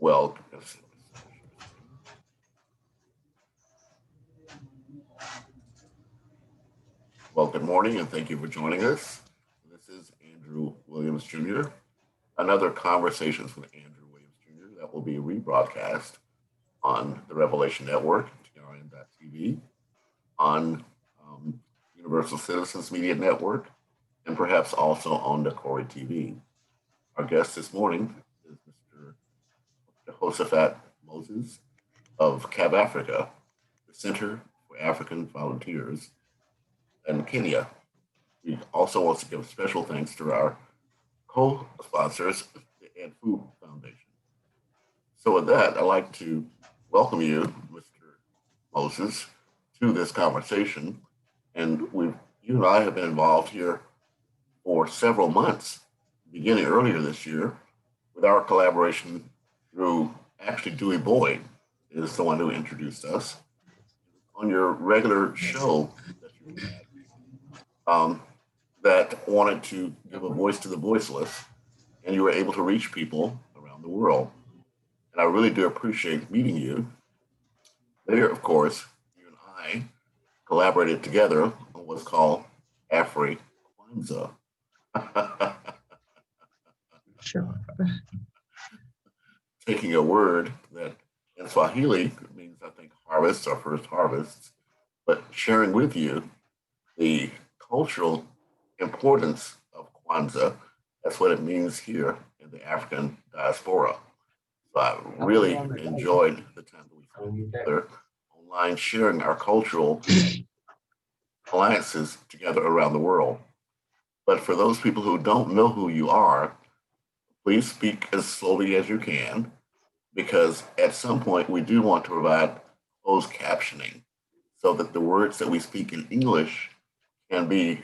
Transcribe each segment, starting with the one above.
Well, good morning and thank you for joining us. This is Andrew Williams Jr. Another Conversations with Andrew Williams Jr. that will be rebroadcast on the Revelation Network, TRN.TV, on Universal Citizens Media Network, and perhaps also on the Corey TV. Our guest this morning is Mr. Josephat Moses of CAVAFRICA, the Center for African Volunteers in Kenya. We also want to give special thanks to our co-sponsors, the Ed Food Foundation. So with that, I'd like to welcome you, Mr. Moses, to this conversation. And you and I have been involved here for several months, beginning earlier this year, with our collaboration through actually Dewey Boyd is the one who introduced us on your regular show that you had, that wanted to give a voice to the voiceless, and you were able to reach people around the world. And I really do appreciate meeting you. Later, of course, you and I collaborated together on what's called AFRI-Kwanzaa. Sure. Taking a word that in Swahili means, I think, harvest or first harvest, but sharing with you the cultural importance of Kwanzaa. That's what it means here in the African diaspora. So I really enjoyed the time that we spent together online, sharing our cultural alliances together around the world. But for those people who don't know who you are, please speak as slowly as you can, because at some point we do want to provide closed captioning so that the words that we speak in English can be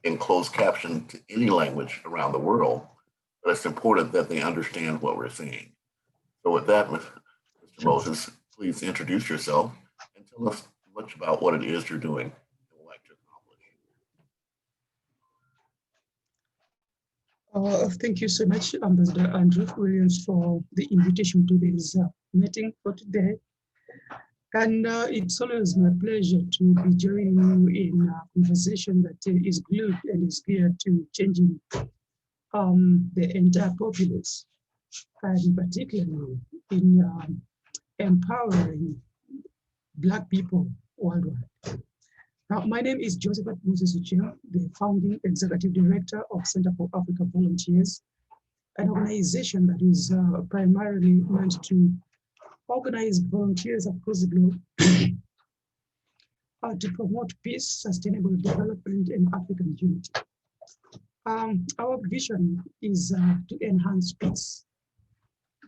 in closed caption to any language around the world. But it's important that they understand what we're saying. So with that, Mr. Moses, please introduce yourself and tell us much about what it is you're doing and would like to accomplish. Thank you so much, Ambassador Andrew Williams, for the invitation to this meeting for today. And it's always my pleasure to be joining you in a conversation that is glued and is geared to changing the entire populace, and particularly in empowering Black people worldwide. Now, my name is Josephat Moses, the founding executive director of Center for African Volunteers, an organization that is primarily meant to organize volunteers across the globe to promote peace, sustainable development, and African unity. Our vision is to enhance peace,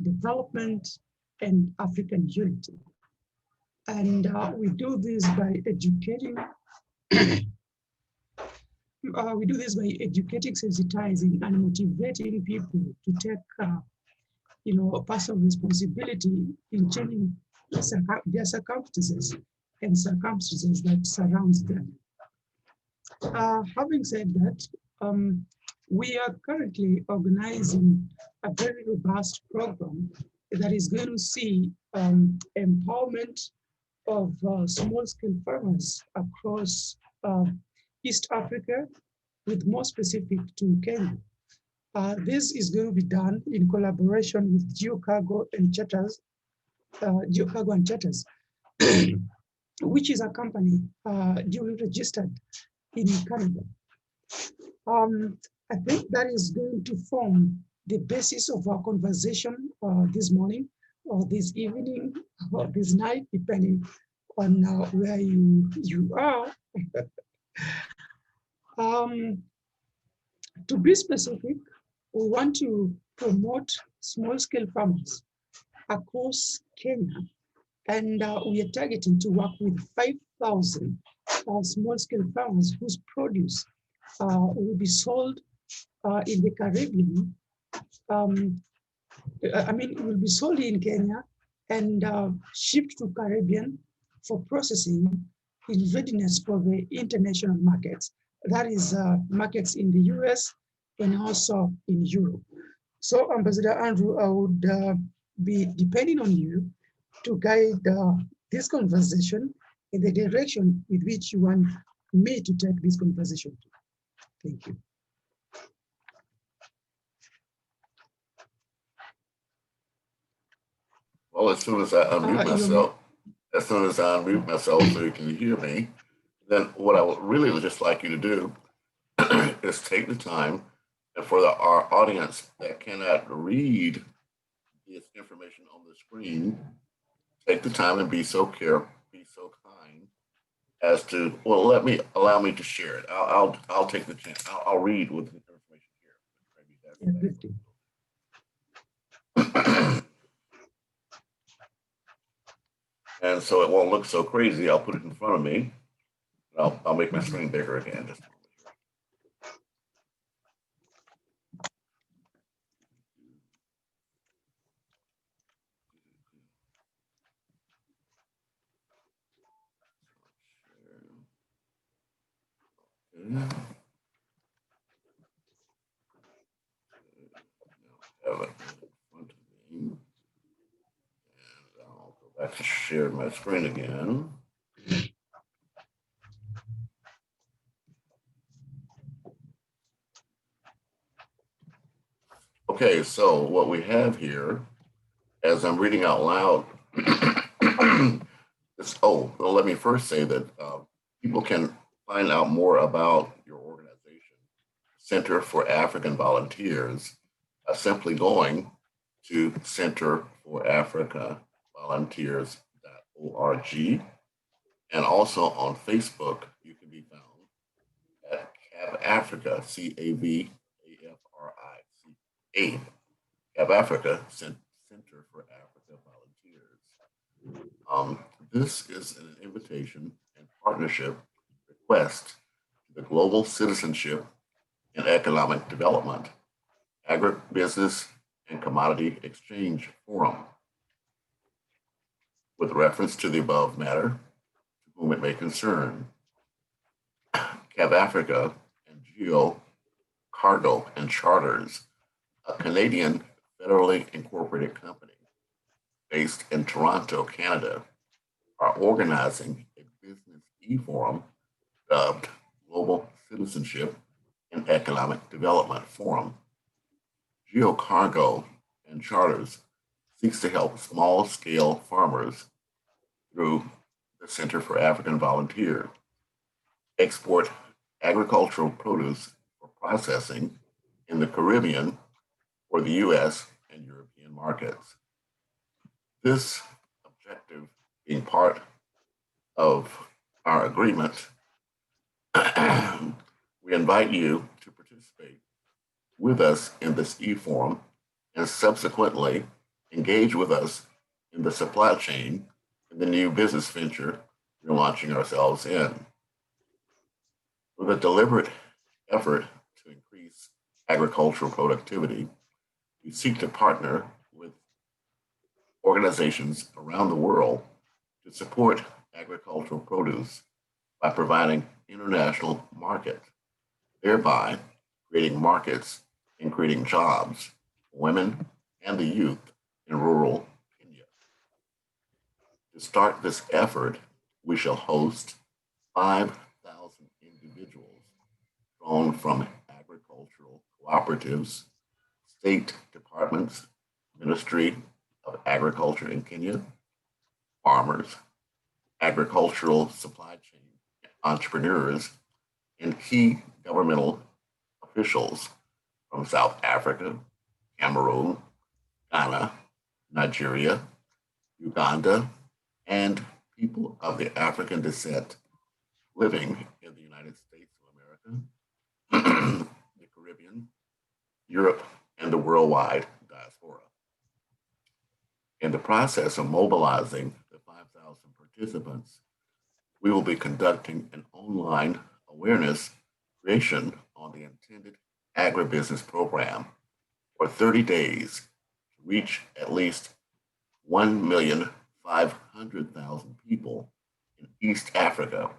development, and African unity. And we do this by educating. Sensitizing, and motivating people to take, personal responsibility in changing their circumstances and circumstances that surround them. Having said that, we are currently organizing a very robust program that is going to see empowerment of small-scale farmers across East Africa, with more specific to Kenya. This is going to be done in collaboration with Geocargo and Charters, which is a company duly registered in Canada. I think that is going to form the basis of our conversation this morning, or this evening, or this night, depending on where you are. To be specific, we want to promote small-scale farmers across Kenya, and we are targeting to work with 5,000 small-scale farmers whose produce will be sold in the Caribbean. It will be sold in Kenya and shipped to Caribbean for processing in readiness for the international markets. That is markets in the US and also in Europe. So, Ambassador Andrew, I would be depending on you to guide this conversation in the direction with which you want me to take this conversation to. Thank you. Well, as soon as I unmute myself so you can hear me, then what I would really just like you to do is take the time, and for our audience that cannot read this information on the screen, take the time and be so kind as to, well, allow me to share it. I'll take the chance. I'll read with the information here. Maybe that's and so it won't look so crazy. I'll put it in front of me. I'll make my screen bigger again. Just have it in front of me. And I'll go back to share my screen again. Okay, so what we have here, as I'm reading out loud, well, let me first say that people can find out more about your organization, Center for African Volunteers, simply going to centerforafricavolunteers.org. And also on Facebook, you can be found at CAVAFRICA, CAVAFRICA, CAVAFRICA, Center for Africa Volunteers. This is an invitation and partnership request to the Global Citizenship and Economic Development, Agribusiness and Commodity Exchange Forum. With reference to the above matter, to whom it may concern, CAVAFRICA and Geo Cargo and Charters, a Canadian federally incorporated company based in Toronto, Canada, are organizing a business e-forum dubbed Global Citizenship and Economic Development Forum. Geo Cargo and Charters seeks to help small-scale farmers through the Center for African Volunteers export agricultural produce for processing in the Caribbean or the US and European markets. This objective being part of our agreement, we invite you to participate with us in this e-forum and subsequently engage with us in the supply chain in the new business venture we're launching ourselves in. With a deliberate effort to increase agricultural productivity, we seek to partner with organizations around the world to support agricultural produce by providing international markets, thereby creating markets and creating jobs for women and the youth in rural Kenya. To start this effort, we shall host 5,000 individuals drawn from agricultural cooperatives, state departments, Ministry of Agriculture in Kenya, farmers, agricultural supply chain entrepreneurs, and key governmental officials from South Africa, Cameroon, Ghana, Nigeria, Uganda, and people of the African descent living in the United States of America, the Caribbean, Europe, and the worldwide diaspora. In the process of mobilizing the 5,000 participants, we will be conducting an online awareness creation on the intended agribusiness program for 30 days to reach at least 1,500,000 people in East Africa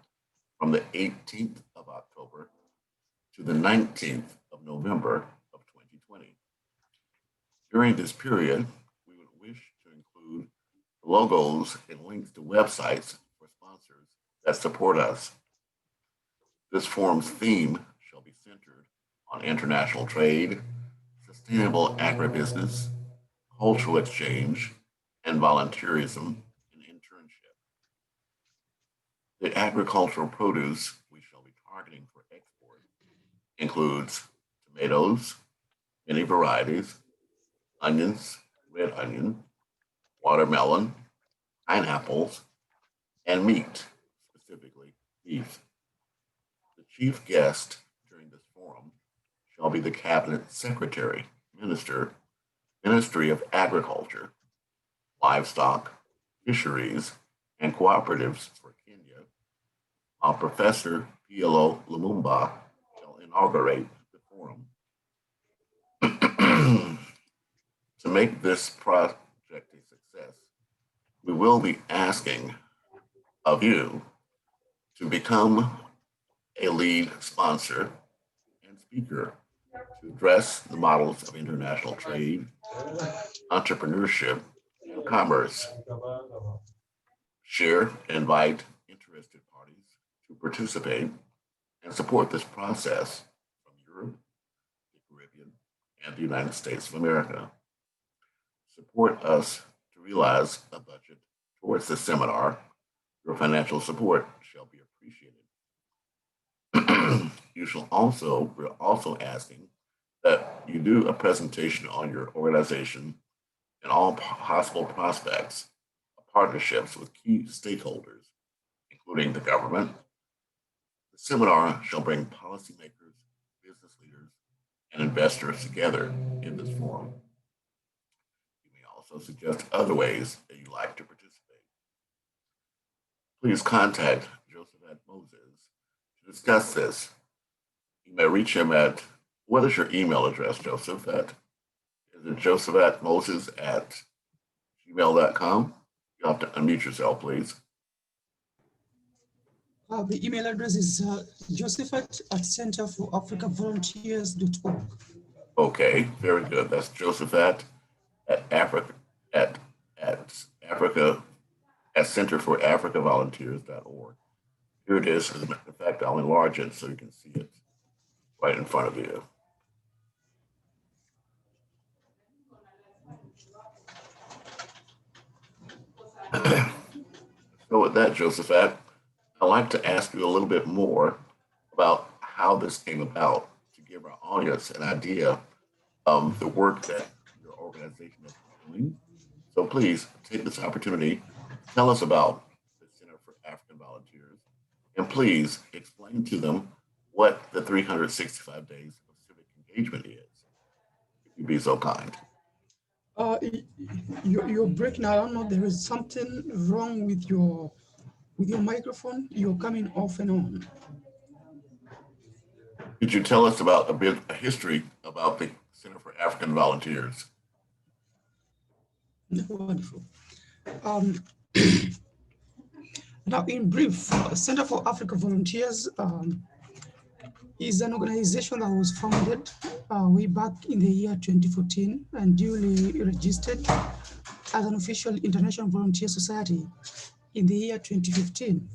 from the 18th of October to the 19th of November of 2020. During this period, we would wish logos and links to websites for sponsors that support us. This forum's theme shall be centered on international trade, sustainable agribusiness, cultural exchange, and volunteerism and internship. The agricultural produce we shall be targeting for export includes tomatoes, many varieties, onions, red onion, watermelon, pineapples, and meat, specifically beef. The chief guest during this forum shall be the Cabinet Secretary, Ministry of Agriculture, Livestock, Fisheries, and Cooperatives for Kenya, while Professor P.L.O. Lumumba shall inaugurate the forum. To make this project a success, we will be asking of you to become a lead sponsor and speaker to address the models of international trade, entrepreneurship, and commerce. Share and invite interested parties to participate and support this process from Europe, the Caribbean, and the United States of America. Support us to realize a budget towards this seminar. Your financial support shall be appreciated. We're also asking that you do a presentation on your organization and all possible prospects of partnerships with key stakeholders, including the government. The seminar shall bring policymakers, business leaders, and investors together in this forum. You may also suggest other ways that you'd like to participate. Please contact Josephat Moses to discuss this. You may reach him at, what is your email address, Josephat? Is it josephatmoses@gmail.com? You have to unmute yourself, please. The email address is Josephat@centerforafricavolunteers.org. Okay, very good. That's Josephat at centerforafricavolunteers.org. Here it is. As a matter of fact, I'll enlarge it so you can see it right in front of you. So with that, Josephat, I'd like to ask you a little bit more about how this came about to give our audience an idea of the work that your organization is doing. So please take this opportunity, tell us about the Center for African Volunteers, and please explain to them what the 365 days of civic engagement is, if you'd be so kind. You're breaking. I don't know. There is something wrong with your microphone. You're coming off and on. Could you tell us about a history about the Center for African Volunteers? Wonderful. Now, in brief, Center for African Volunteers is an organization that was founded way back in the year 2014 and duly registered as an official international volunteer society in the year 2015.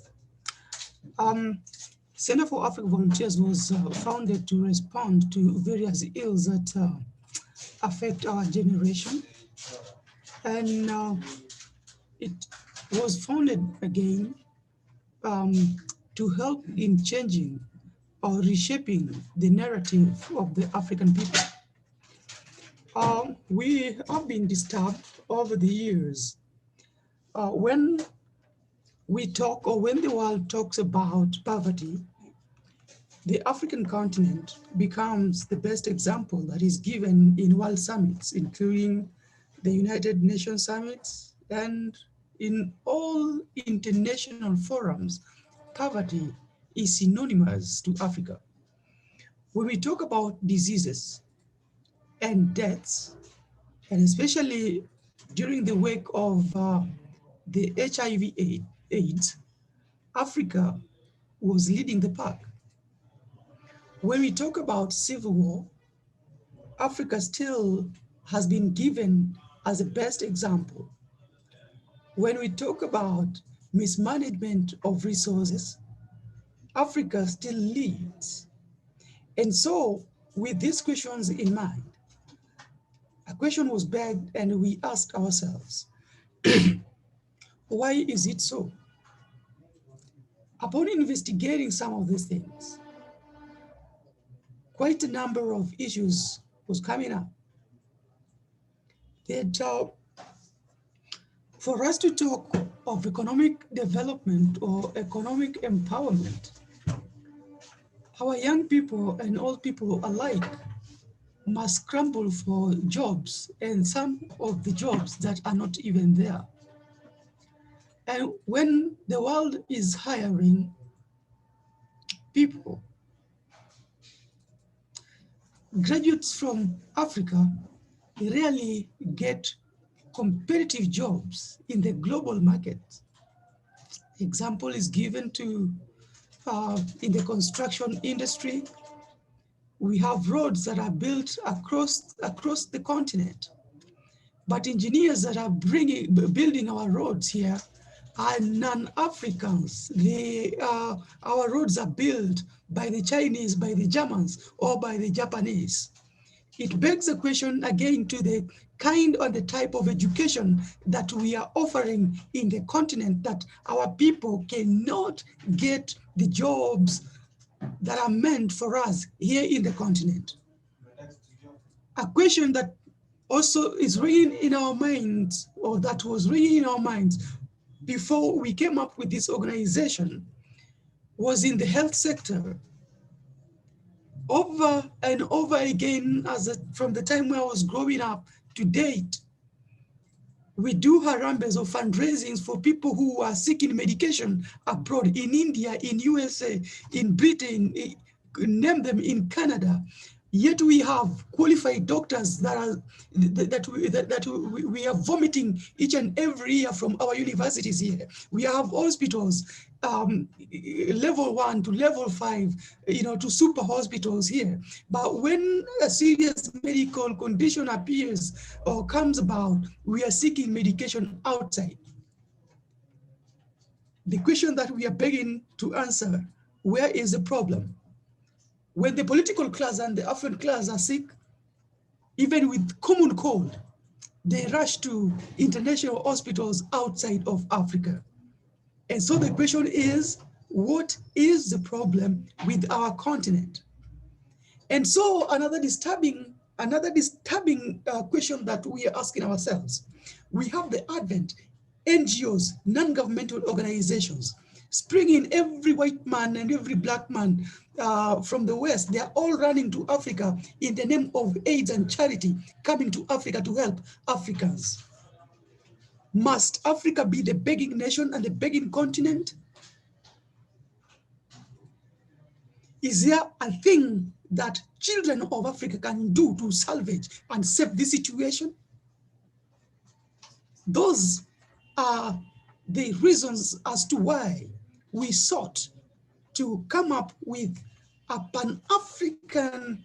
Center for African Volunteers was founded to respond to various ills that affect our generation. And it was founded again to help in changing or reshaping the narrative of the African people. We have been disturbed over the years when we talk, or when the world talks about poverty, the African continent becomes the best example that is given in world summits, including the United Nations summits, and in all international forums. Poverty is synonymous to Africa. When we talk about diseases and deaths, and especially during the wake of the HIV/AIDS, Africa was leading the pack. When we talk about civil war, Africa still has been given as the best example. when we talk about mismanagement of resources, Africa still leads. And so with these questions in mind, a question was begged and we asked ourselves, why is it so? Upon investigating some of these things, quite a number of issues was coming up. That for us to talk of economic development or economic empowerment, our young people and old people alike must scramble for jobs, and some of the jobs that are not even there. And when the world is hiring people, graduates from Africa rarely get competitive jobs in the global market. Example is given to in the construction industry. We have roads that are built across the continent, but engineers that are building our roads here are non-Africans. Our roads are built by the Chinese, by the Germans, or by the Japanese. It begs the question again to the kind or the type of education that we are offering in the continent, that our people cannot get the jobs that are meant for us here in the continent. A question that also is ringing in our minds, or that was ringing in our minds before we came up with this organization, was in the health sector. Over and over again, from the time when I was growing up to date, we do harambes or fundraisings for people who are seeking medication abroad, in India, in USA, in Britain, name them, in Canada. Yet we have qualified doctors that we are vomiting each and every year from our universities here. We have hospitals, level 1 to level 5, to super hospitals here. But when a serious medical condition appears or comes about, we are seeking medication outside. The question that we are begging to answer, where is the problem? When the political class and the affluent class are sick, even with common cold, they rush to international hospitals outside of Africa. And so the question is, what is the problem with our continent? And so another disturbing question that we are asking ourselves, we have the advent, NGOs, non-governmental organizations, springing every white man and every black man from the West. They are all running to Africa in the name of AIDS and charity, coming to Africa to help Africans. Must Africa be the begging nation and the begging continent? Is there a thing that children of Africa can do to salvage and save this situation? Those are the reasons as to why we sought to come up with a Pan-African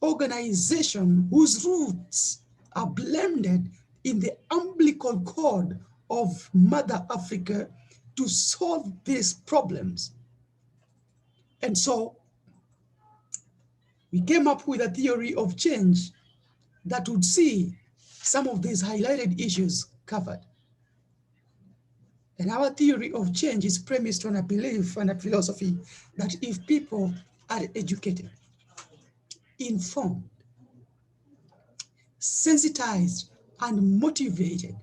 organization whose roots are blended in the umbilical cord of Mother Africa to solve these problems. And so we came up with a theory of change that would see some of these highlighted issues covered. And our theory of change is premised on a belief and a philosophy that if people are educated, informed, sensitized, and motivated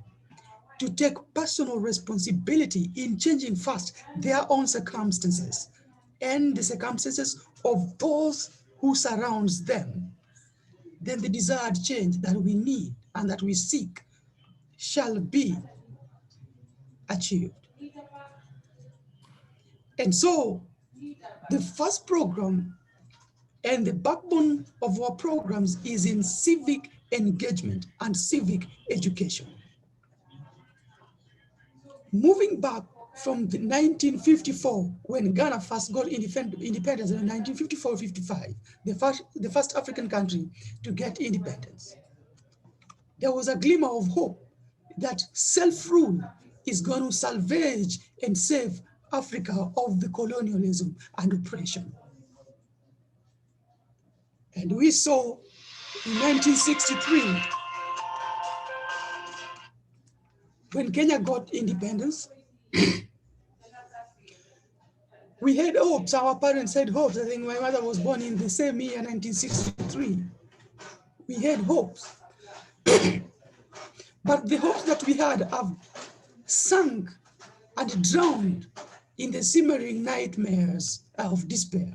to take personal responsibility in changing first their own circumstances and the circumstances of those who surrounds them, then the desired change that we need and that we seek shall be achieved. And so the first program and the backbone of our programs is in civic engagement and civic education. Moving back from the 1954, when Ghana first got independence in 1954-55, the first African country to get independence, there was a glimmer of hope that self-rule is going to salvage and save Africa of the colonialism and oppression. And we saw in 1963, when Kenya got independence, we had hopes, our parents had hopes. I think my mother was born in the same year, 1963. We had hopes. But the hopes that we had have sunk and drowned in the simmering nightmares of despair.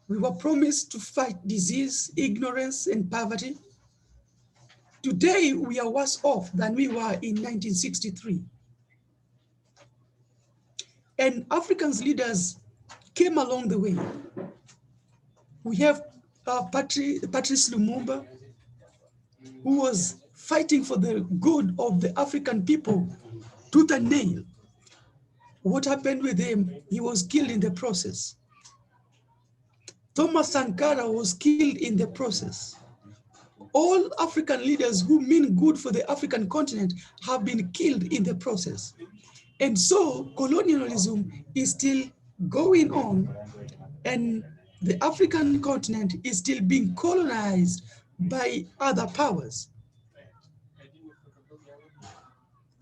We were promised to fight disease, ignorance, and poverty. Today, we are worse off than we were in 1963. And Africans leaders came along the way. We have Patrice Lumumba, who was fighting for the good of the African people tooth and nail. What happened with him? He was killed in the process. Thomas Sankara was killed in the process. All African leaders who mean good for the African continent have been killed in the process. And so colonialism is still going on, and the African continent is still being colonized by other powers.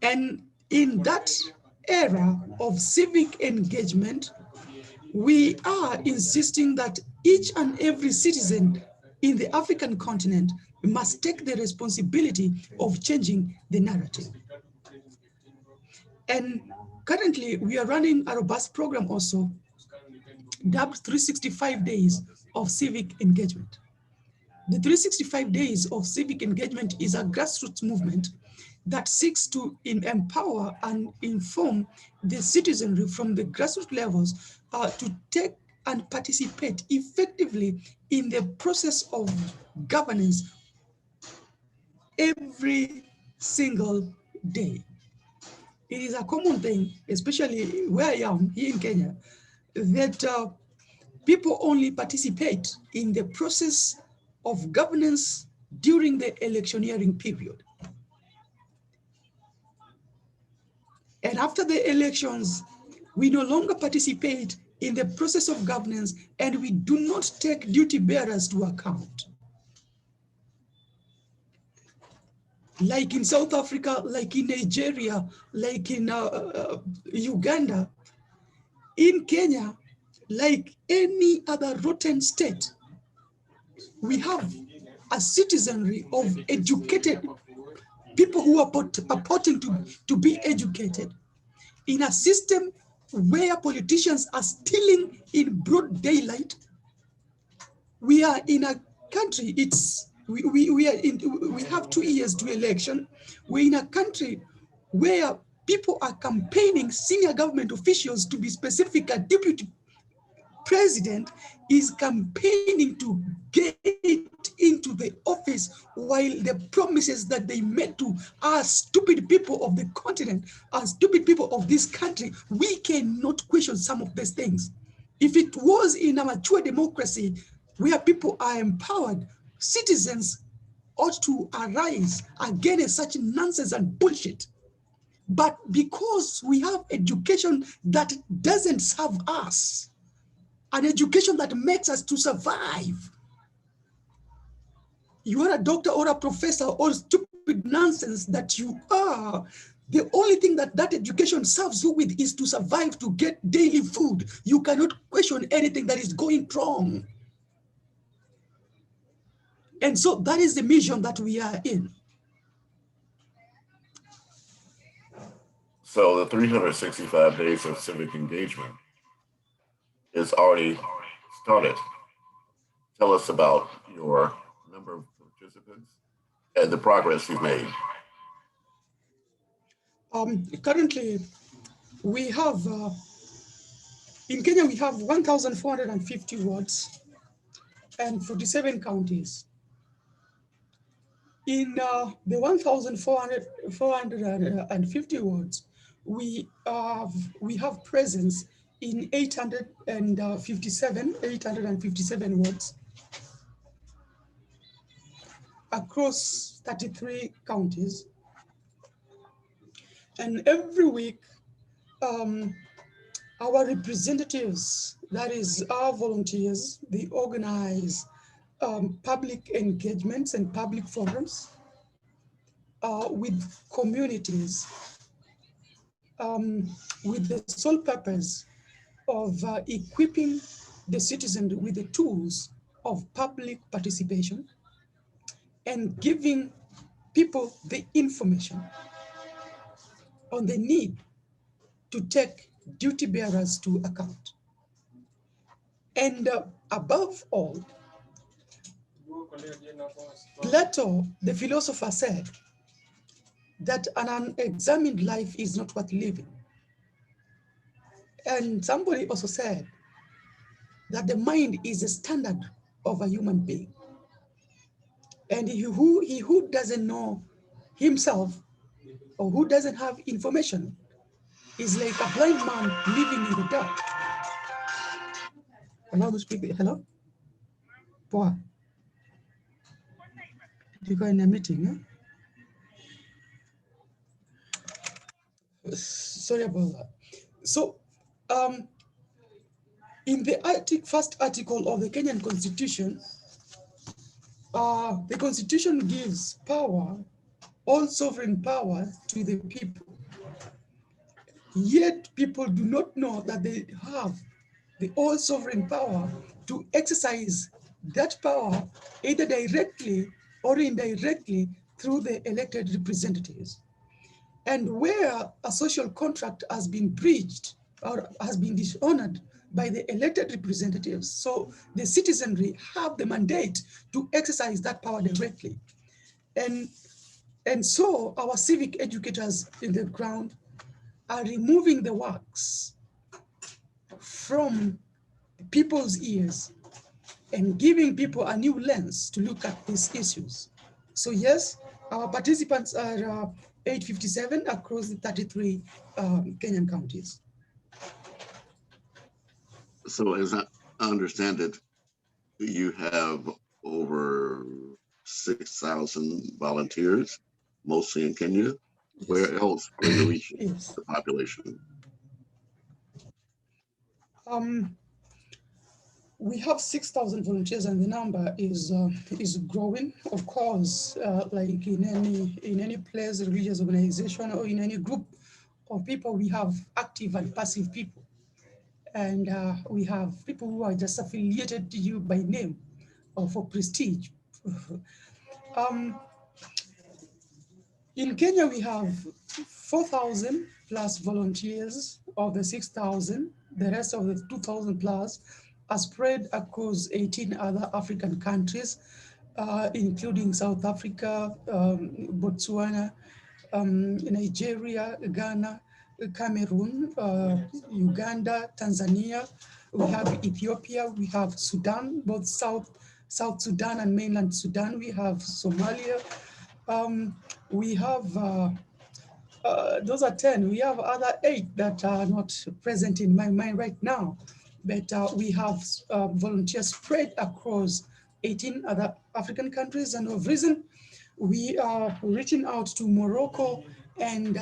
And in that era of civic engagement, we are insisting that each and every citizen in the African continent must take the responsibility of changing the narrative. And currently, we are running a robust program also, dubbed 365 Days of Civic Engagement. The 365 Days of Civic Engagement is a grassroots movement that seeks to empower and inform the citizenry from the grassroots levels to take and participate effectively in the process of governance every single day. It is a common thing, especially where I am here in Kenya, that people only participate in the process of governance during the electioneering period. And after the elections, we no longer participate in the process of governance, and we do not take duty bearers to account. Like in South Africa, like in Nigeria, like in Uganda, in Kenya, like any other rotten state, we have a citizenry of educated people who are purporting to be educated in a system where politicians are stealing in broad daylight. We are in a country, we have 2 years to election. We're in a country where people are campaigning, senior government officials, to be specific, a deputy president is campaigning to get into the office, while the promises that they made to our stupid people of the continent, our stupid people of this country, we cannot question some of these things. If it was in a mature democracy where people are empowered, citizens ought to arise against such nonsense and bullshit. But because we have education that doesn't serve us, an education that makes us to survive, you are a doctor or a professor or stupid nonsense that you are, the only thing that that education serves you with is to survive, to get daily food. You cannot question anything that is going wrong. And so that is the mission that we are in. So the 365 days of civic engagement is already started. Tell us about your number of participants and the progress you've made. Currently, we have, in Kenya, we have 1,450 wards and 47 counties. In the 1,450 wards, we have presence in 857 wards. across 33 counties. And every week, our representatives, that is our volunteers, they organize public engagements and public forums with communities with the sole purpose of equipping the citizen with the tools of public participation and giving people the information on the need to take duty bearers to account. And above all, Plato, the philosopher, said that an unexamined life is not worth living. And somebody also said that the mind is the standard of a human being. And he who doesn't know himself or who doesn't have information is like a blind man living in the dark. Allow to speak. Hello? Poa. You go in a meeting, huh? Sorry about that. So, in the first article of the Kenyan Constitution, the Constitution gives power, all sovereign power, to the people. Yet people do not know that they have the all sovereign power to exercise that power either directly or indirectly through the elected representatives. And where a social contract has been breached or has been dishonored by the elected representatives, so the citizenry have the mandate to exercise that power directly. And so our civic educators in the ground are removing the wax from people's ears and giving people a new lens to look at these issues. So yes, our participants are 857 across the 33 Kenyan counties. So as I understand it, you have over 6,000 volunteers, mostly in Kenya. Yes. Where else are you reaching yes. the population? We have 6,000 volunteers, and the number is growing. Of course, like in any place, religious organization, or in any group of people, we have active and passive people, and we have people who are just affiliated to you by name or for prestige. In Kenya, we have 4,000 plus volunteers of the 6,000. The rest of the 2,000 plus are spread across 18 other African countries, including South Africa, Botswana, Nigeria, Ghana, Cameroon, Uganda, Tanzania. We have Ethiopia, we have Sudan, both South Sudan and mainland Sudan. We have Somalia. We have, those are 10. We have other 8 that are not present in my mind right now. But we have volunteers spread across 18 other African countries. And of reason, we are reaching out to Morocco and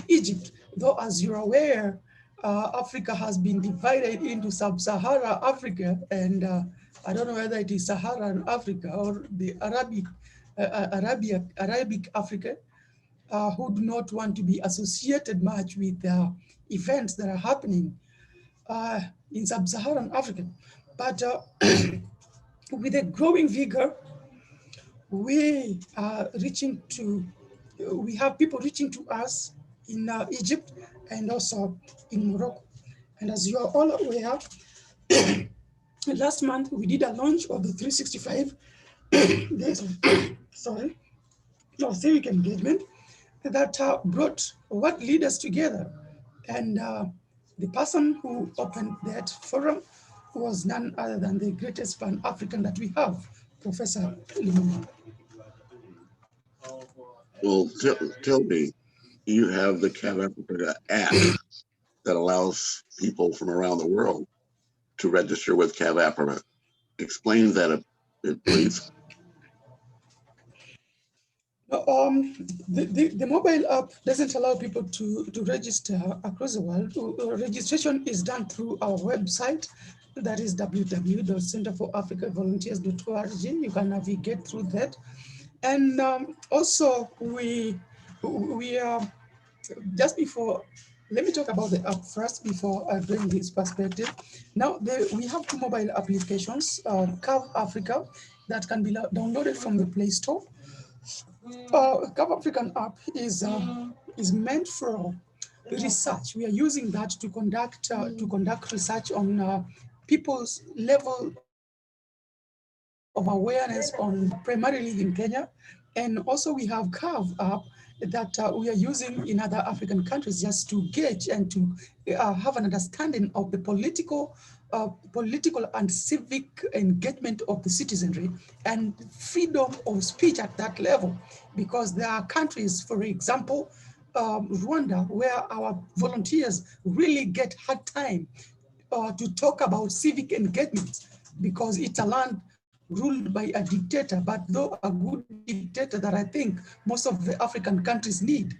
Egypt. Though, as you're aware, Africa has been divided into sub-Sahara Africa, and I don't know whether it is Saharan Africa or the Arabic Africa, who do not want to be associated much with events that are happening in sub-Saharan Africa. But with a growing vigor, we are we have people reaching to us in Egypt and also in Morocco. And as you are all aware, last month we did a launch of the 365 days of civic engagement that brought what leaders together. And the person who opened that forum was none other than the greatest Pan-African that we have, Professor Limumba. Well, tell me, you have the CAVAFRICA app that allows people from around the world to register with CAVAFRICA. Explain that Please. The mobile app doesn't allow people to register across the world. Registration is done through our website, that is www.centerforafricavolunteers.org. You can navigate through that. And also we are, just before, let me talk about the app first before I bring this perspective. Now, we have two mobile applications, CAVAFRICA, that can be downloaded from the Play Store. CAVAFRICAN app is meant for research. We are using that to conduct research on people's level of awareness on primarily in Kenya. And also we have CAV app that we are using in other African countries just to gauge and to have an understanding of the political and civic engagement of the citizenry and freedom of speech at that level. Because there are countries, for example, Rwanda, where our volunteers really get hard time to talk about civic engagement because it's a land ruled by a dictator, but though a good dictator that I think most of the African countries need.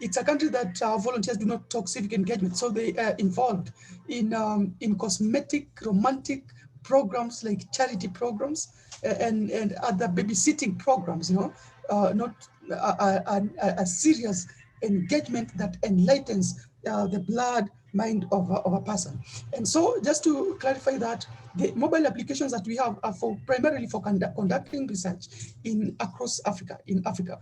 It's a country that volunteers do not talk civic engagement, so they are involved in cosmetic, romantic programs like charity programs and other babysitting programs, you know, not a serious engagement that enlightens the blood mind of a person. And so just to clarify that, the mobile applications that we have are primarily for conducting research across Africa, in Africa.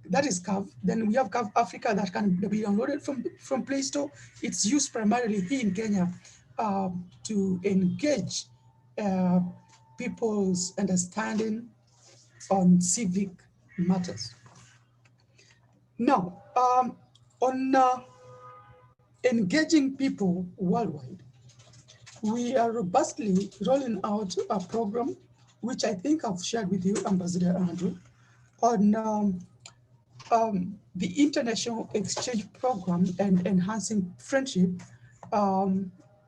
That is CAV. Then we have CAV Africa that can be downloaded from Play Store. It's used primarily here in Kenya to engage people's understanding on civic matters. Now, on engaging people worldwide, we are robustly rolling out a program, which I think I've shared with you, Ambassador Andrew, on the international exchange program and enhancing friendship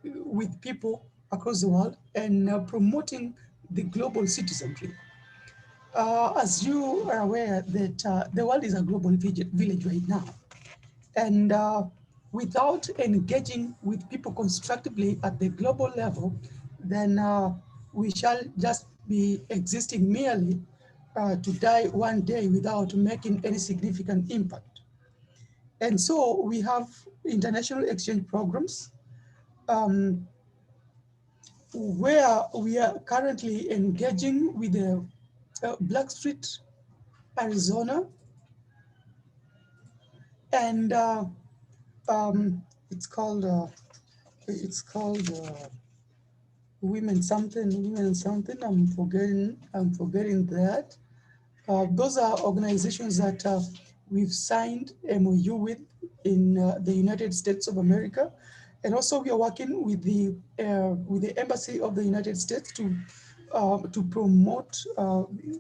with people across the world and promoting the global citizenry. As you are aware that the world is a global village right now. And without engaging with people constructively at the global level, then we shall just be existing merely to die one day without making any significant impact. And so we have international exchange programs where we are currently engaging with the Blackstreet, Arizona, and it's called women something. I'm forgetting that. Those are organizations that we've signed MOU with in the United States of America, and also we are working with the Embassy of the United States to promote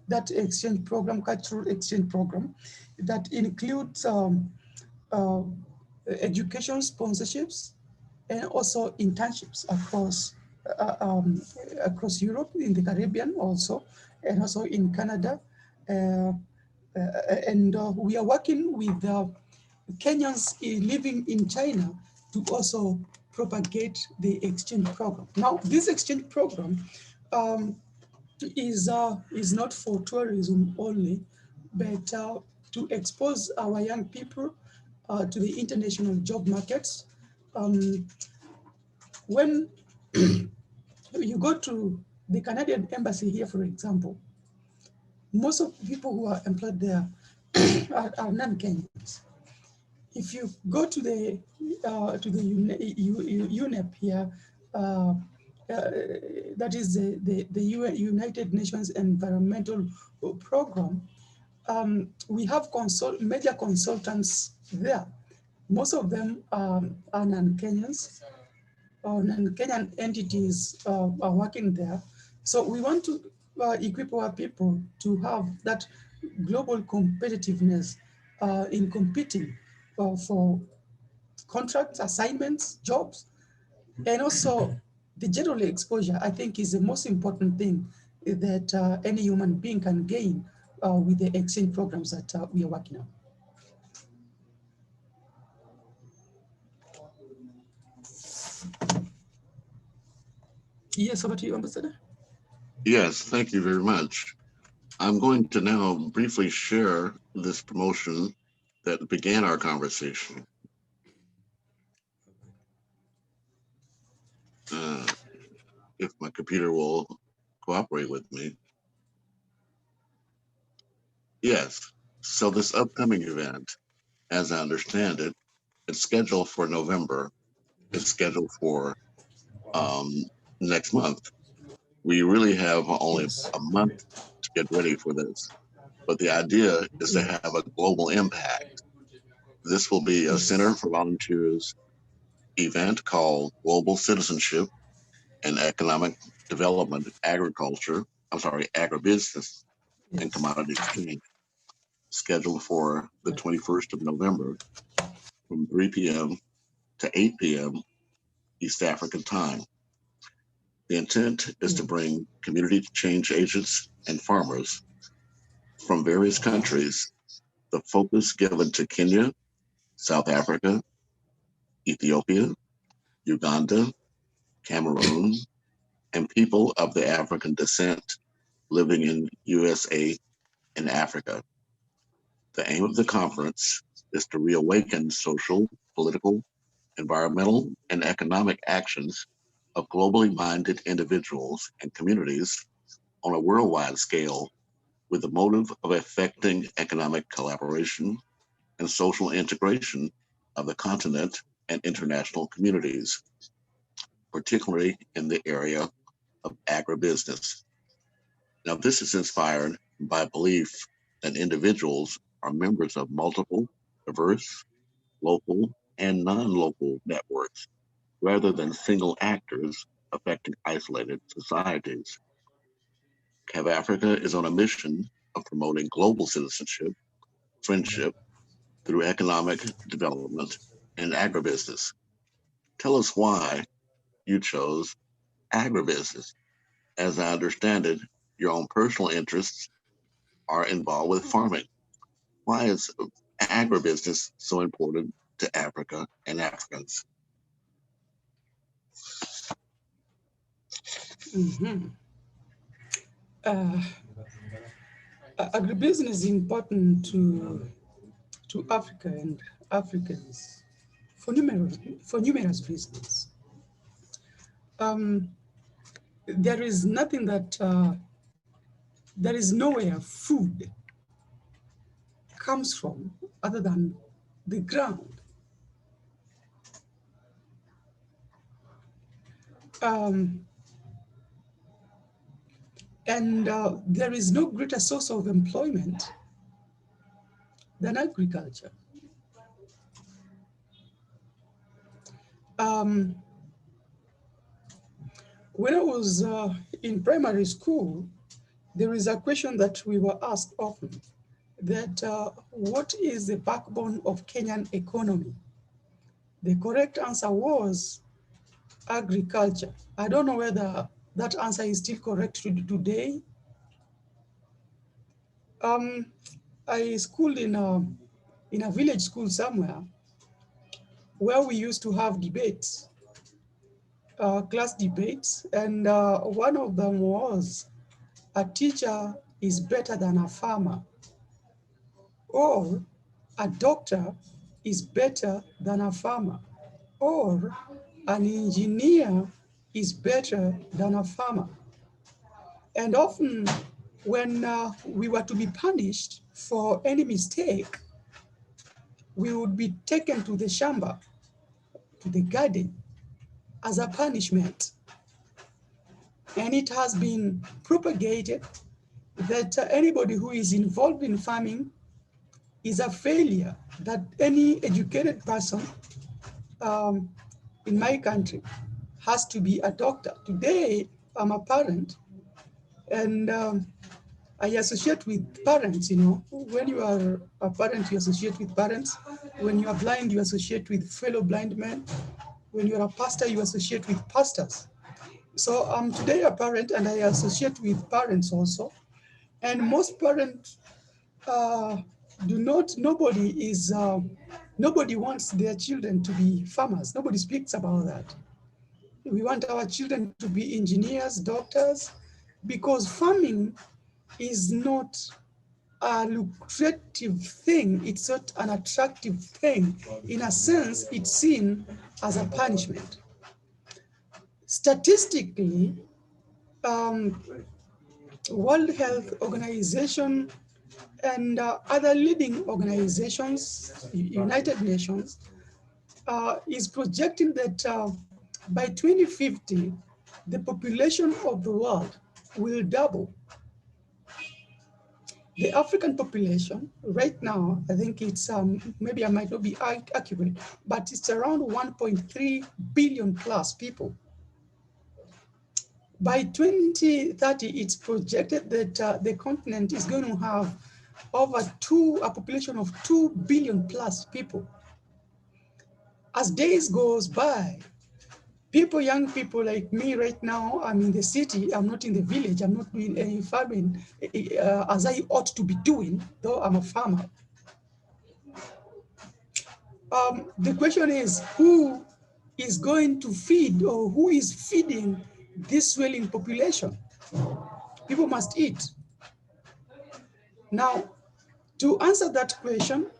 that exchange program, cultural exchange program, that includes education sponsorships and also internships across Europe, in the Caribbean also, and also in Canada. And we are working with Kenyans living in China to also propagate the exchange program. Now, this exchange program is not for tourism only, but to expose our young people to the international job markets. When you go to the Canadian embassy here, for example, most of the people who are employed there are non-Kenyans. If you go to the UNEP here, that is the United Nations Environmental Program, we have major consultants there. Most of them are non-Kenyans, or non-Kenyan entities are working there. So we want to equip our people to have that global competitiveness in competing for contracts, assignments, jobs, and also the general exposure, I think, is the most important thing that any human being can gain with the exchange programs that we are working on. Yes, over to you, Ambassador. Yes, thank you very much. I'm going to now briefly share this promotion that began our conversation. If my computer will cooperate with me. Yes, so this upcoming event, as I understand it, it's scheduled for November. It's scheduled for next month. We really have only a month to get ready for this, but the idea is to have a global impact. This will be a Center for Volunteers event called Global Citizenship and Economic Development, Agribusiness and Commodity Exchange, scheduled for the 21st of November from 3 p.m. to 8 p.m. East African time. The intent is to bring community change agents and farmers from various countries, the focus given to Kenya, South Africa, Ethiopia, Uganda, Cameroon, and people of the African descent living in USA and Africa. The aim of the conference is to reawaken social, political, environmental, and economic actions of globally minded individuals and communities on a worldwide scale with the motive of effecting economic collaboration and social integration of the continent and international communities, particularly in the area of agribusiness. Now, this is inspired by belief that individuals are members of multiple, diverse, local, and non-local networks, rather than single actors affecting isolated societies. CAVAFRICA is on a mission of promoting global citizenship, friendship, through economic development and agribusiness. Tell us why you chose agribusiness. As I understand it, your own personal interests are involved with farming. Why is agribusiness so important to Africa and Africans? Agribusiness is important to Africa and Africans for numerous reasons. There is nothing that there is nowhere food comes from other than the ground. And there is no greater source of employment than agriculture. When I was in primary school, there is a question that we were asked often, that what is the backbone of Kenyan economy? The correct answer was agriculture. I don't know whether that answer is still correct today. I schooled in a village school somewhere where we used to have debates, class debates, and one of them was, a teacher is better than a farmer, or a doctor is better than a farmer, or an engineer is better than a farmer. And often when we were to be punished for any mistake, we would be taken to the shamba, to the garden, as a punishment. And it has been propagated that anybody who is involved in farming is a failure, that any educated person in my country has to be a doctor. Today, I'm a parent, and I associate with parents. You know, when you are a parent, you associate with parents. When you are blind, you associate with fellow blind men. When you are a pastor, you associate with pastors. So I'm today a parent and I associate with parents also. And most parents nobody wants their children to be farmers. Nobody speaks about that. We want our children to be engineers, doctors, because farming is not a lucrative thing. It's not an attractive thing. In a sense, it's seen as a punishment. Statistically, um, World Health Organization and other leading organizations, United Nations, is projecting that by 2050, the population of the world will double. The African population right now, I think it's, maybe I might not be accurate, but it's around 1.3 billion plus people. By 2030, it's projected that the continent is going to have a population of 2 billion plus people. As days goes by, young people like me right now, I'm in the city, I'm not in the village, I'm not doing any farming as I ought to be doing, though I'm a farmer. The question is, who is going to feed, or who is feeding this swelling population? People must eat. Now, to answer that question,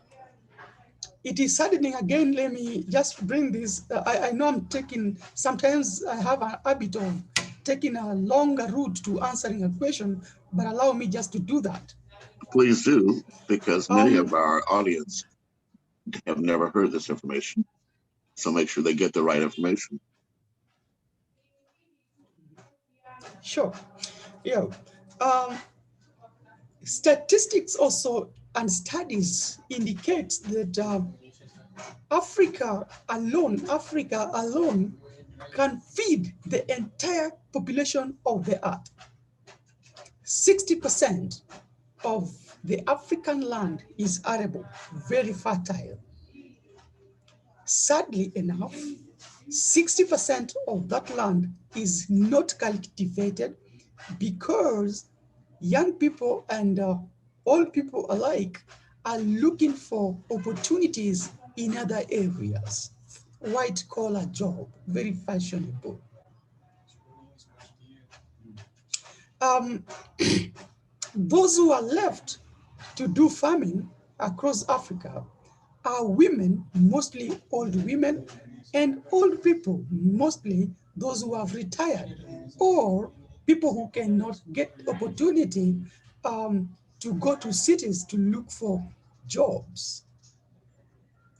it is saddening. Again, let me just bring this. I know I'm taking, sometimes I have a habit of taking a longer route to answering a question, but allow me just to do that. Please do, because many of our audience have never heard this information. So make sure they get the right information. Sure. Yeah. Statistics also and studies indicate that Africa alone can feed the entire population of the earth. 60% of the African land is arable, very fertile. Sadly enough, 60% of that land is not cultivated because young people and old people alike are looking for opportunities in other areas. White collar job, very fashionable. Those who are left to do farming across Africa are women, mostly old women, and old people, mostly those who have retired, or people who cannot get opportunity to go to cities to look for jobs.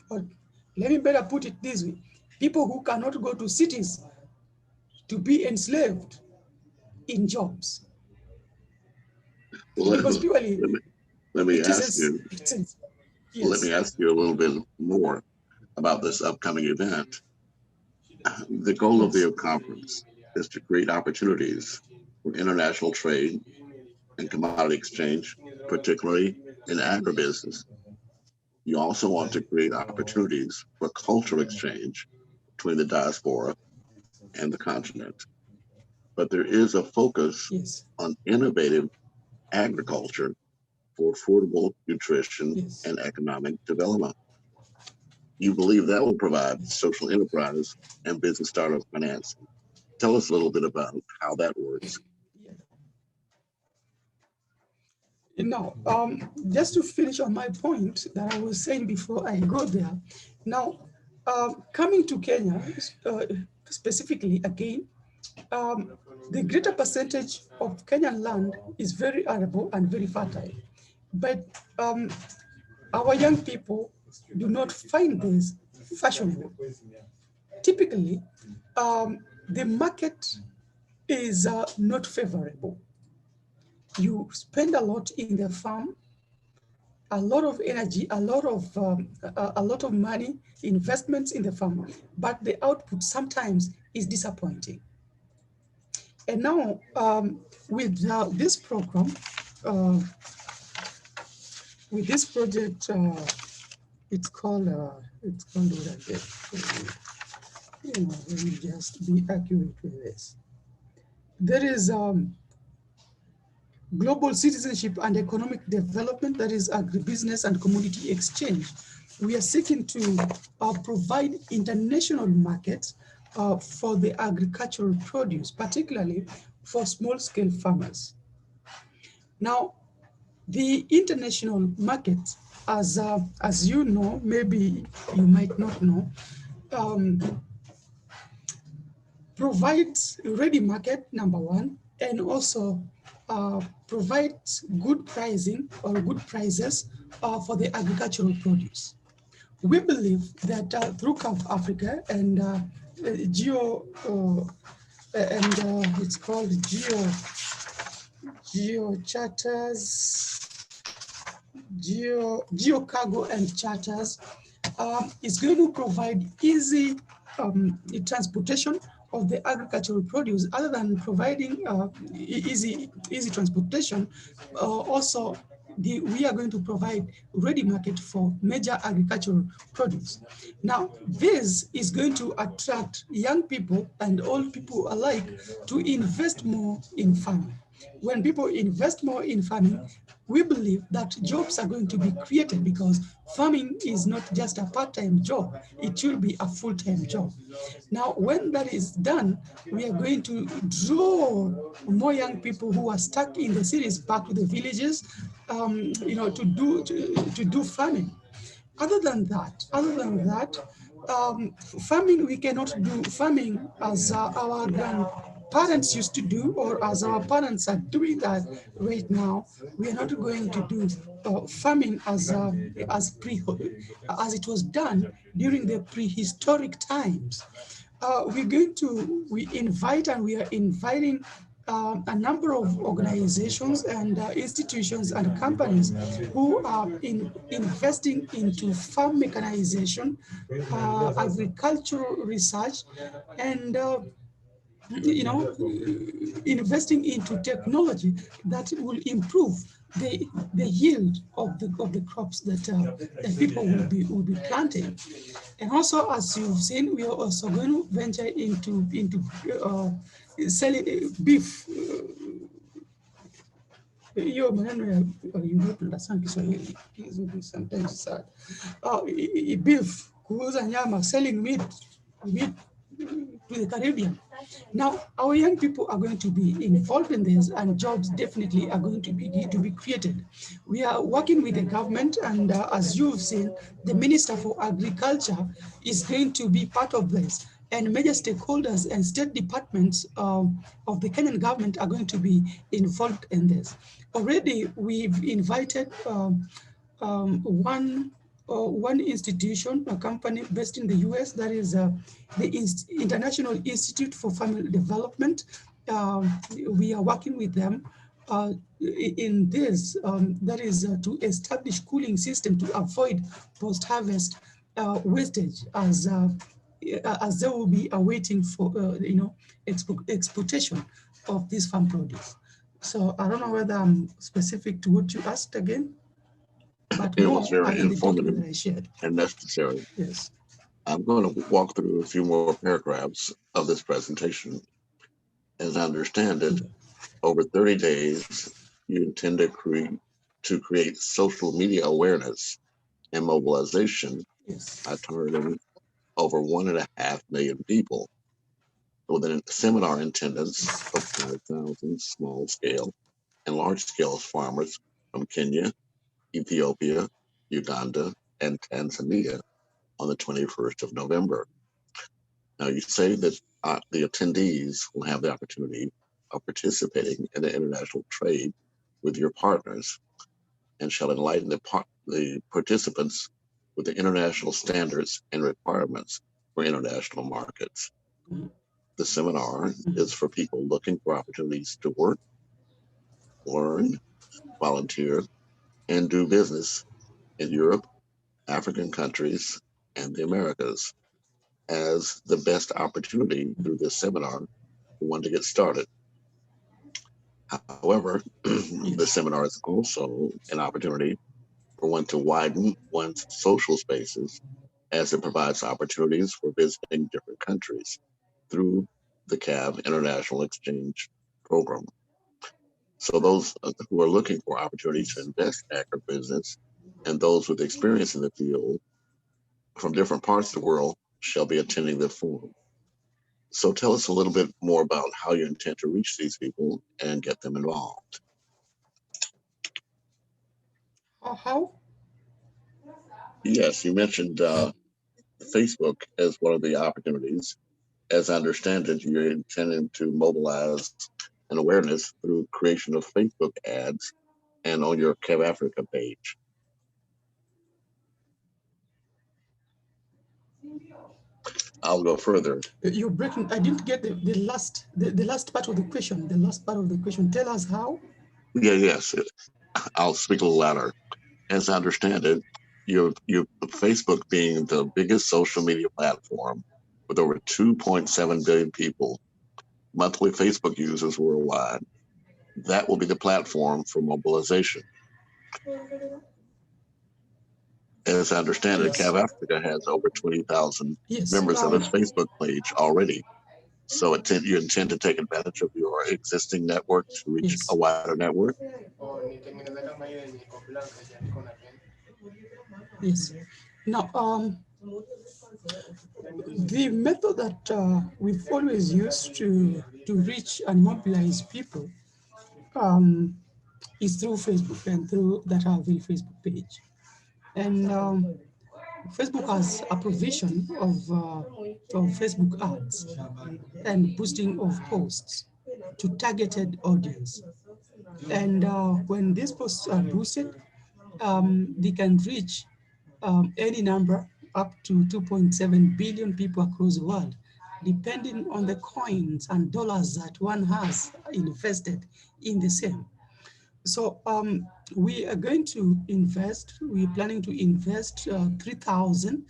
Or let me better put it this way, people who cannot go to cities to be enslaved in jobs. Well, Because purely, let me ask you a little bit more about this upcoming event. The goal of the conference is to create opportunities for international trade and commodity exchange, particularly in agribusiness. You also want to create opportunities for cultural exchange between the diaspora and the continent. But there is a focus on innovative agriculture for affordable nutrition and economic development. You believe that will provide social enterprise and business startup financing. Tell us a little bit about how that works. Now, just to finish on my point that I was saying before I go there. Now, coming to Kenya, specifically again, the greater percentage of Kenyan land is very arable and very fertile. But our young people do not find this fashionable. Typically, the market is not favorable. You spend a lot in the farm, a lot of energy, a lot of money, investments in the farm, but the output sometimes is disappointing. And now with this program, with this project, it's called what I get. Let me just be accurate with this. there is global citizenship and economic development, that is agribusiness and community exchange. We are seeking to provide international markets for the agricultural produce, particularly for small-scale farmers. Now, the international market, as you know, maybe you might not know, provides ready market, number one, and also provides good pricing or good prices for the agricultural produce. We believe that through CAVAFRICA and it's called Geo Charters, Geo Cargo and Charters, is going to provide easy transportation of the agricultural produce. Other than providing easy transportation, also we are going to provide ready market for major agricultural produce. Now, this is going to attract young people and old people alike to invest more in farming. When people invest more in farming, we believe that jobs are going to be created, because farming is not just a part-time job, it will be a full-time job. Now, when that is done, we are going to draw more young people who are stuck in the cities back to the villages, to do farming. Other than that, farming, we cannot do farming as our grandparents used to do, or as our parents are doing that right now. We are not going to do farming as it was done during the prehistoric times. We are inviting a number of organizations and institutions and companies who are investing into farm mechanization, agricultural research, and investing into technology that will improve the yield of the crops that people will be planting. And also, as you've seen, we are also going to venture into selling beef. Hiyo maneno ya Europe Kiswahili sometimes sad. Beef, kuuza nyama, selling meat to the Caribbean. Now, our young people are going to be involved in this, and jobs definitely are going to be created. We are working with the government, and as you've seen, the Minister for Agriculture is going to be part of this, and major stakeholders and state departments of the Kenyan government are going to be involved in this. Already, we've invited one institution, a company based in the US, that is the International Institute for Family Development. We are working with them in this, that is to establish cooling system to avoid post-harvest wastage, as they will be awaiting for exportation of this farm produce. So I don't know whether I'm specific to what you asked again, but it was very informative and necessary. Yes. I'm going to walk through a few more paragraphs of this presentation. As I understand it, over 30 days, you intend to create social media awareness and mobilization by targeting over 1.5 million people, with a seminar attendance of 5,000 small-scale and large-scale farmers from Kenya, Ethiopia, Uganda, and Tanzania on the 21st of November. Now, you say that the attendees will have the opportunity of participating in the international trade with your partners, and shall enlighten the participants with the international standards and requirements for international markets. The seminar is for people looking for opportunities to work, learn, volunteer, and do business in Europe, African countries, and the Americas, as the best opportunity through this seminar for one to get started. However, the seminar is also an opportunity for one to widen one's social spaces, as it provides opportunities for visiting different countries through the CAV International Exchange program. So those who are looking for opportunities to invest in agribusiness and those with experience in the field from different parts of the world shall be attending the forum. So tell us a little bit more about how you intend to reach these people and get them involved. How? Yes, you mentioned Facebook as one of the opportunities. As I understand it, you're intending to mobilize an awareness through creation of Facebook ads and on your CAVAFRICA page. I'll go further. You're breaking. I didn't get the last part of the question. The last part of the question. Tell us how. Yes. I'll speak a little louder. As I understand it, your Facebook being the biggest social media platform with over 2.7 billion people, monthly Facebook users worldwide, that will be the platform for mobilization. As I understand it, CAVAFRICA has over 20,000 members of its Facebook page already. So you intend to take advantage of your existing network to reach a wider network? Yes. Now, the method that we've always used to reach and mobilize people is through Facebook and through that Harville Facebook page. And Facebook has a provision of Facebook ads and boosting of posts to targeted audience. And when these posts are boosted, they can reach any number up to 2.7 billion people across the world, depending on the coins and dollars that one has invested in the same. So we are going to invest, we're planning to invest 3,000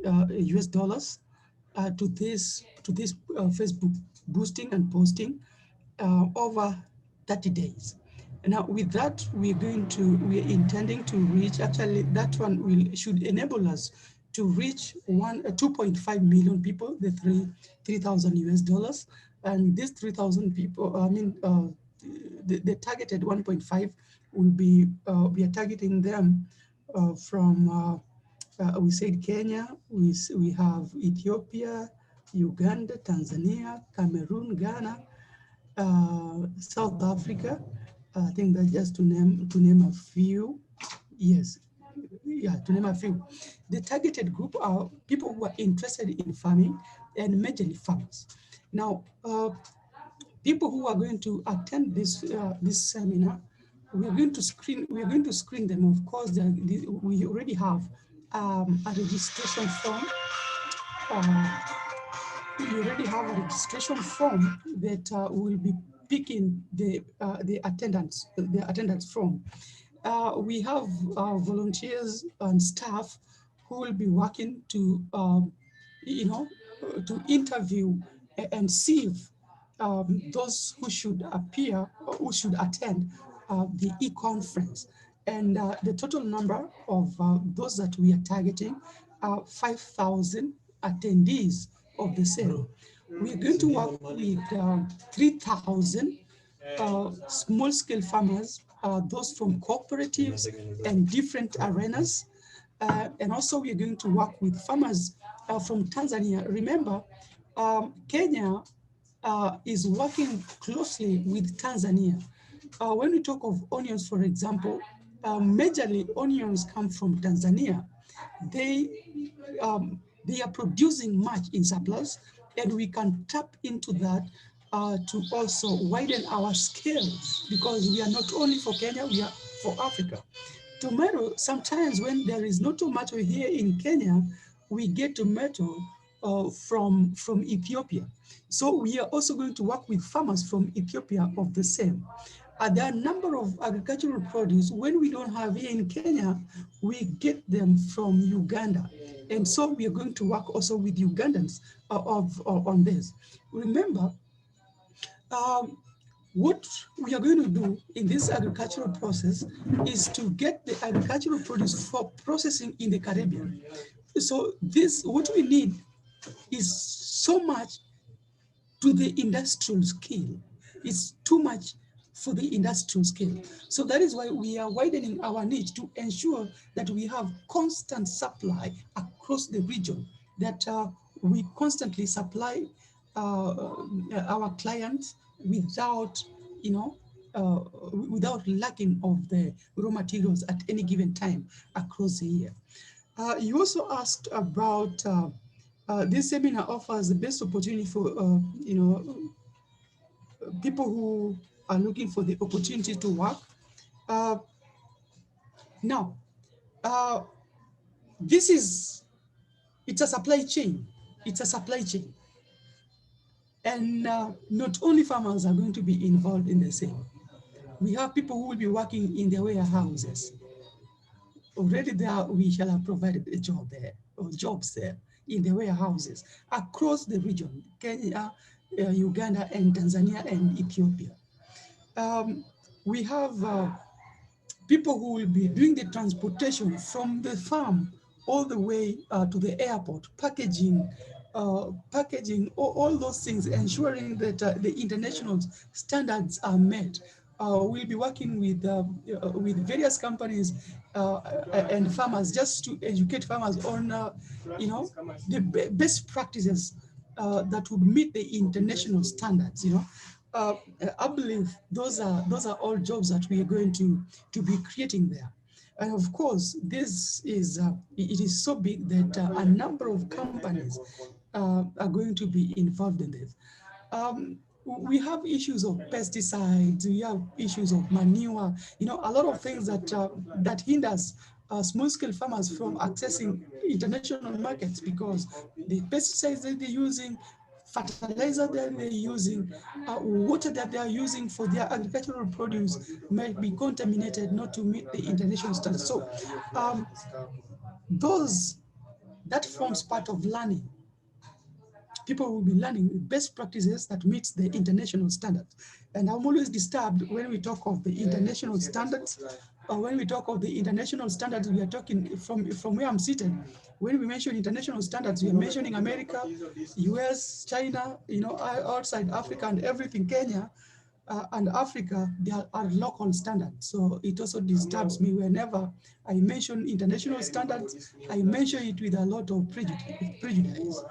US dollars to this Facebook boosting and posting over 30 days. Now with that, we're intending to reach, actually that one should enable us to reach 2.5 million people, the 3,000 US dollars. And these 3,000 people, the targeted 1.5 will be, we are targeting them from, we said Kenya, we have Ethiopia, Uganda, Tanzania, Cameroon, Ghana, South Africa. I think that's just to name a few. Yes, yeah, to name a few. The targeted group are people who are interested in farming and majorly farmers. Now, people who are going to attend this seminar, we are going to screen them. Of course, we already have a registration form. We already have a registration form that will be picking the attendance from. We have volunteers and staff who will be working to, to interview and see those who should appear, who should attend the e-conference. And the total number of those that we are targeting are 5,000 attendees of the same. We're going to work with 3,000 small-scale farmers, those from cooperatives and different arenas. And also we're going to work with farmers from Tanzania. Remember, Kenya is working closely with Tanzania. When we talk of onions, for example, majorly onions come from Tanzania. They are producing much in surplus, and we can tap into that to also widen our scale, because we are not only for Kenya, we are for Africa. Tomato, sometimes when there is no tomato here in Kenya, we get tomato from Ethiopia. So we are also going to work with farmers from Ethiopia of the same. There are a number of agricultural produce, when we don't have here in Kenya, we get them from Uganda. And so we are going to work also with Ugandans on this. Remember, what we are going to do in this agricultural process is to get the agricultural produce for processing in the Caribbean. So what we need is so much to the industrial scale. is too much for the industrial scale. So that is why we are widening our niche to ensure that we have constant supply across the region, that we constantly supply our clients without, without lacking of the raw materials at any given time across the year. You also asked about this seminar offers the best opportunity for people who are looking for the opportunity to work. Now, it's a supply chain. It's a supply chain. And not only farmers are going to be involved in the same. We have people who will be working in their warehouses. Already there, we shall have provided a job there, or jobs there in the warehouses across the region, Kenya, Uganda, and Tanzania, and Ethiopia. We have people who will be doing the transportation from the farm all the way to the airport, packaging, all those things, ensuring that the international standards are met. We'll be working with various companies and farmers just to educate farmers on, the best practices that would meet the international standards. I believe those are all jobs that we are going to be creating there. And of course, this is it is so big that a number of companies are going to be involved in this. We have issues of pesticides, we have issues of manure, a lot of things that hinders small-scale farmers from accessing international markets, because the pesticides that they're using, fertilizer that they're using, water that they are using for their agricultural produce might be contaminated, not to meet the international standards. So that forms part of learning. People will be learning best practices that meets the international standards. And I'm always disturbed when we talk of the international standards, or when we talk of the international standards, we are talking from where I'm seated. When we mention international standards, we are mentioning America, US, China, outside Africa and everything, Kenya, and Africa, there are local standards. So it also disturbs me whenever I mention international standards, I mention it with a lot of prejudice.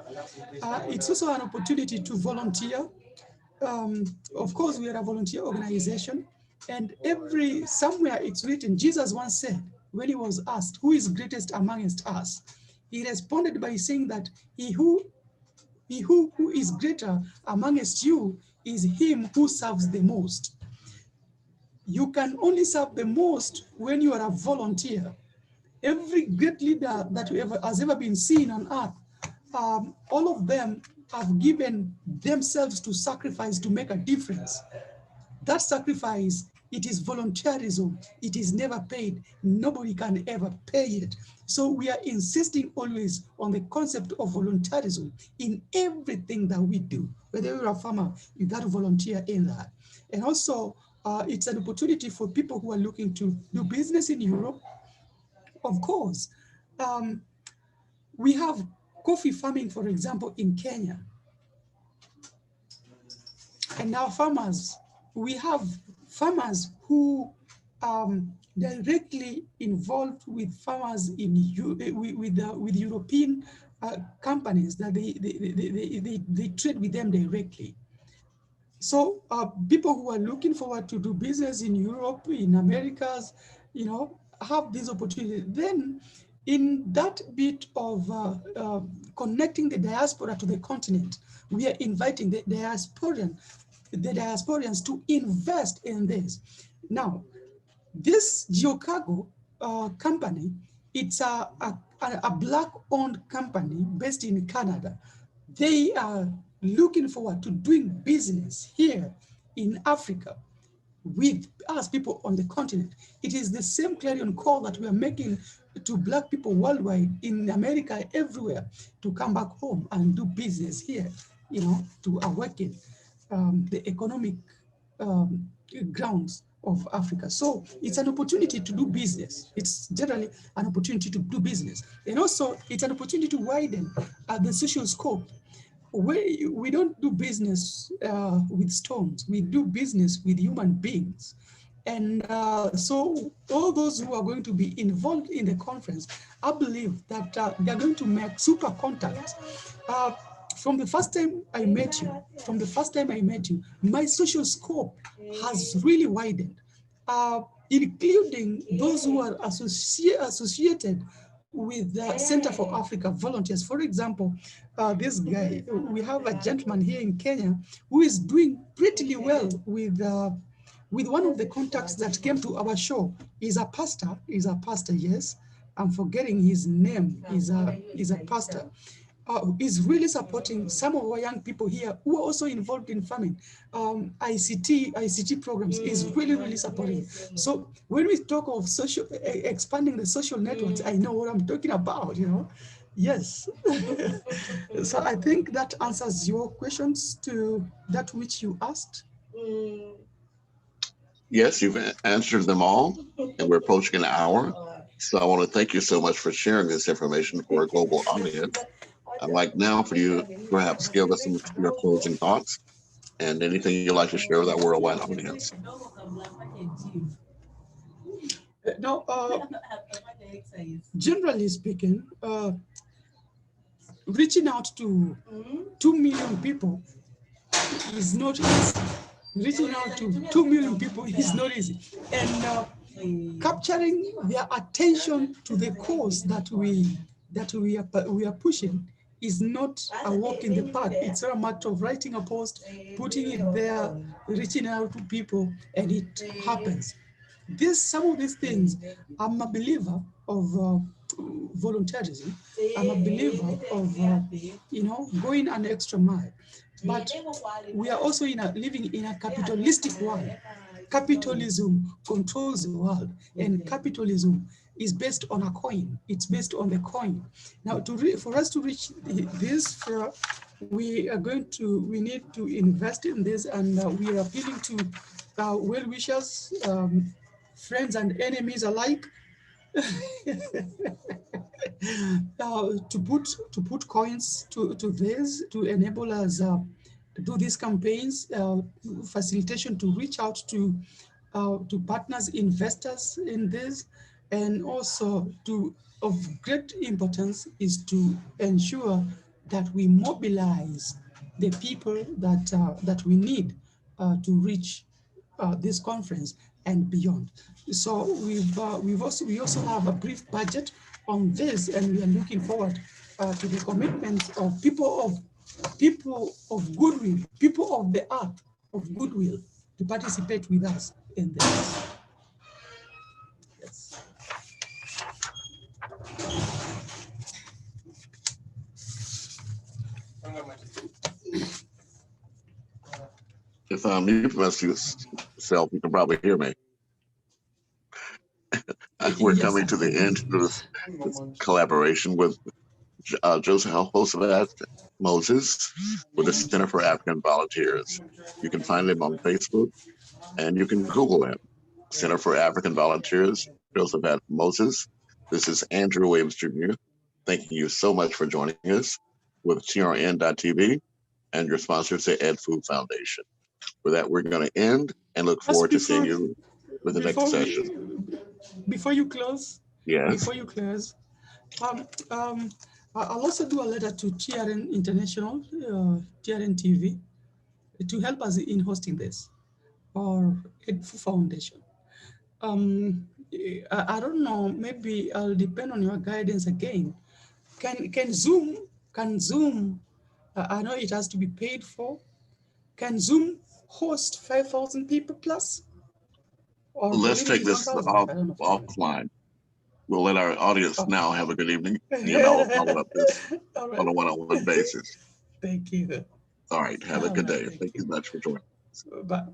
It's also an opportunity to volunteer. Of course, we are a volunteer organization, and somewhere it's written, Jesus once said, when he was asked, who is greatest amongst us? He responded by saying that he who is greater amongst you is him who serves the most. You can only serve the most when you are a volunteer. Every great leader that has ever been seen on earth, all of them have given themselves to sacrifice to make a difference. That sacrifice, it is volunteerism. It is never paid. Nobody can ever pay it. So we are insisting always on the concept of volunteerism in everything that we do. Whether you're a farmer, you got to volunteer in that. And also, it's an opportunity for people who are looking to do business in Europe. Of course, we have coffee farming, for example, in Kenya. And now farmers, we have farmers who directly involved with farmers with European companies that they trade with them directly. So people who are looking forward to do business in Europe, in Americas, have this opportunity. Then in that bit of connecting the diaspora to the continent, we are inviting the diasporians to invest in this. Now, this Geocargo company, it's a Black-owned company based in Canada. They are looking forward to doing business here in Africa with us people on the continent. It is the same clarion call that we are making to Black people worldwide, in America, everywhere, to come back home and do business here, to awaken the economic grounds of Africa. So it's an opportunity to do business. It's generally an opportunity to do business. And also it's an opportunity to widen the social scope. we don't do business with stones. We do business with human beings. And so all those who are going to be involved in the conference, I believe that they're going to make super contacts. From the first time I met you, my social scope has really widened, including those who are associated with the Center for Africa Volunteers. For example, this guy, we have a gentleman here in Kenya who is doing pretty well with one of the contacts that came to our show. He's a pastor, yes. I'm forgetting his name. He's a pastor. Is really supporting some of our young people here who are also involved in farming. ICT programs is really supporting. So when we talk of expanding the social networks, I know what I'm talking about, you know. Yes. So I think that answers your questions to that which you asked. Yes, you've answered them all, and we're approaching an hour. So I want to thank you so much for sharing this information for a global audience. I'd like now for you to perhaps give us some of your closing thoughts and anything you'd like to share with our worldwide audience. Now, generally speaking, reaching out to 2 million people is not easy. Reaching out to 2 million people is not easy. And capturing their attention to the cause that we are pushing is not a walk in the park. It's not a matter of writing a post, putting it there, reaching out to people, and it happens. Some of these things, I'm a believer of volunteerism. I'm a believer of going an extra mile. But we are also living in a capitalistic world. Capitalism controls the world, and capitalism is based on a coin. It's based on the coin. Now, for us to reach this, we need to invest in this, and we are appealing to well-wishers, friends and enemies alike, to put coins to this, to enable us to do these campaigns, facilitation to reach out to partners, investors in this, and also of great importance is to ensure that we mobilize the people that we need to reach this conference and beyond. So we also have a brief budget on this, and we are looking forward to the commitment of people of goodwill, people of the earth of goodwill, to participate with us in this. Yes. If I mute myself, you can probably hear me. We're coming to the end of this collaboration with Josephat Moses with the Center for African Volunteers. You can find him on Facebook, and you can Google him. Center for African Volunteers, Josephat Moses. This is Andrew Williams Jr. Thanking you so much for joining us with TRN.TV and your sponsors, the Ed Food Foundation. With that, we're going to end and look forward to seeing you with the next session. Before you close, yes. Before you close, I'll also do a letter to TRN International, TRN TV, to help us in hosting this, or Ed Food Foundation. I don't know, maybe I'll depend on your guidance again. Can Zoom, I know it has to be paid for. Can Zoom host 5,000 people plus? Or let's take this offline. We'll let our audience now have a good evening. I'll follow up this on a one-on-one basis. Thank you. All right. Have a good day. Thank you much for joining us. Bye.